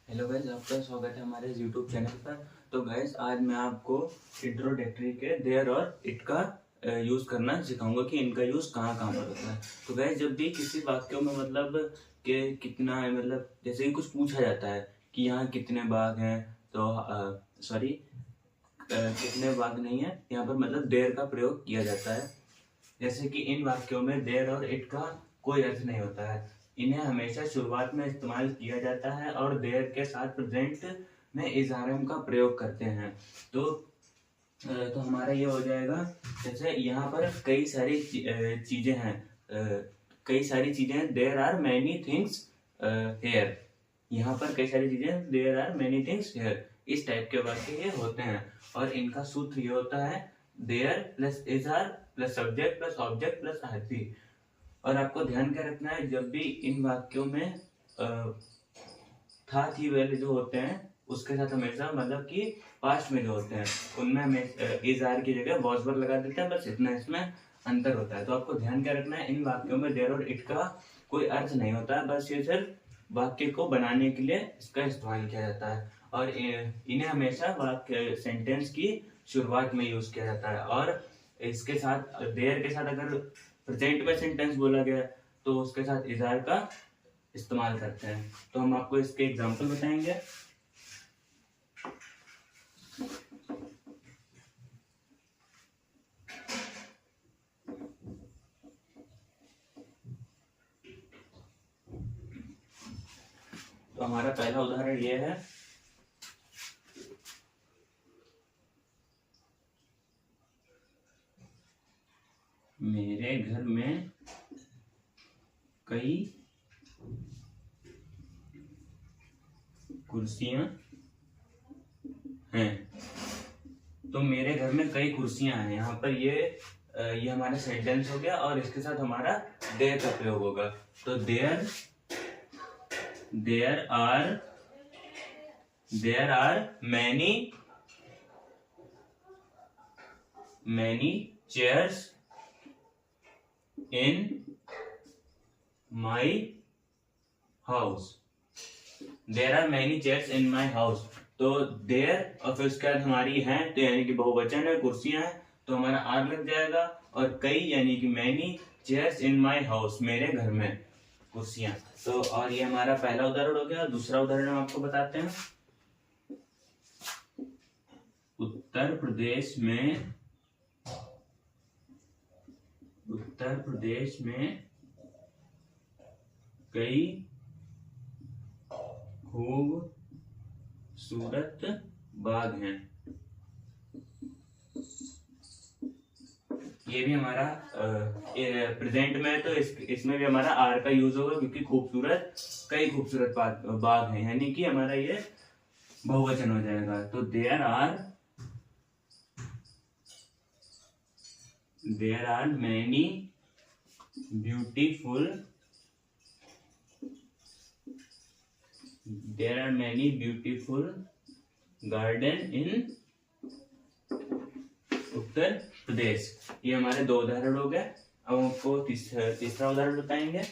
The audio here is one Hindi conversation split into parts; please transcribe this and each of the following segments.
हेलो गाइस, आपका स्वागत है हमारे YouTube चैनल पर। तो गाइस, आज मैं आपको इंट्रोडक्टरी के देयर और इट का यूज़ करना सिखाऊंगा कि इनका यूज़ कहाँ कहाँ पर होता है। तो गाइस, जब भी किसी वाक्यों में मतलब कि कितना है, मतलब जैसे कि कुछ पूछा जाता है कि यहाँ कितने बाघ हैं, तो सॉरी कितने बाघ नहीं है, यहाँ पर मतलब देयर का प्रयोग किया जाता है। जैसे कि इन वाक्यों में देयर और इट का कोई अर्थ नहीं होता है। इन्हें हमेशा शुरुआत में इस्तेमाल किया जाता है और देयर के साथ प्रेजेंट में इज़हारम का प्रयोग करते हैं। तो हमारा ये हो जाएगा। जैसे यहाँ पर कई सारी चीजें हैं, कई सारी चीजें, there are many things here. यहाँ पर कई सारी चीजें, there are many things here, इस टाइप के वाक्य ये होते हैं। और इनका सूत्र ये होता है देयर प्लस इज़हार plus subject plus object plus RP. और आपको ध्यान क्या रखना है, जब भी इन वाक्यों में था थी वाले जो होते हैं उसके साथ हमेशा मतलब कि पास्ट में जो होते हैं उनमें हमें इज़हार की जगह वॉज वर्ब लगा देते हैं। बस इतना इसमें अंतर होता है। तो आपको ध्यान क्या रखना है, इन वाक्यों में देयर और इट का कोई अर्थ नहीं होता है, बस ये सिर्फ वाक्य को बनाने के लिए इसका इस्तेमाल किया जाता है। और इन्हें हमेशा वाक्य सेंटेंस की शुरुआत में यूज किया जाता है। और इसके साथ देयर के साथ अगर प्रेजेंट में सेंटेंस बोला गया तो उसके साथ इज़हार का इस्तेमाल करते हैं। तो हम आपको इसके एग्जांपल बताएंगे। तो हमारा पहला उदाहरण ये है, मेरे घर में कई कुर्सियां हैं। तो मेरे घर में कई कुर्सियां हैं, यहाँ पर ये हमारा सेंटेंस हो गया और इसके साथ हमारा देयर का प्रयोग होगा। तो there are many chairs in my house. There are many chairs in my house. तो देयर और फिर उसके बाद हमारी हैं, तो यानी कि बहुवचन है, कुर्सियां हैं, तो हमारा आर लग जाएगा। और कई यानी कि many chairs in my house, मेरे घर में कुर्सियां। तो और ये हमारा पहला उदाहरण हो गया। दूसरा उदाहरण हम आपको बताते हैं। उत्तर प्रदेश में कई खूबसूरत बाग हैं। ये भी हमारा प्रेजेंट में है, तो इसमें भी हमारा आर का यूज होगा, क्योंकि कई खूबसूरत बाग हैं, यानी कि हमारा ये बहुवचन हो जाएगा। तो there are many beautiful garden in Uttar Pradesh. ये हमारे दो उदाहरण हो गए। अब आपको तीसरा उदाहरण बताएंगे।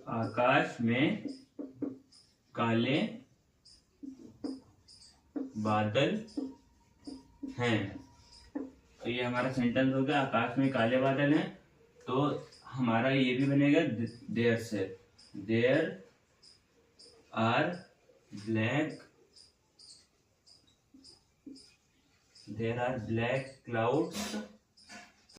आकाश में काले बादल हैं। तो ये हमारा सेंटेंस हो गया, आकाश में काले बादल हैं। तो हमारा ये भी बनेगा देयर से, देयर आर ब्लैक क्लाउड्स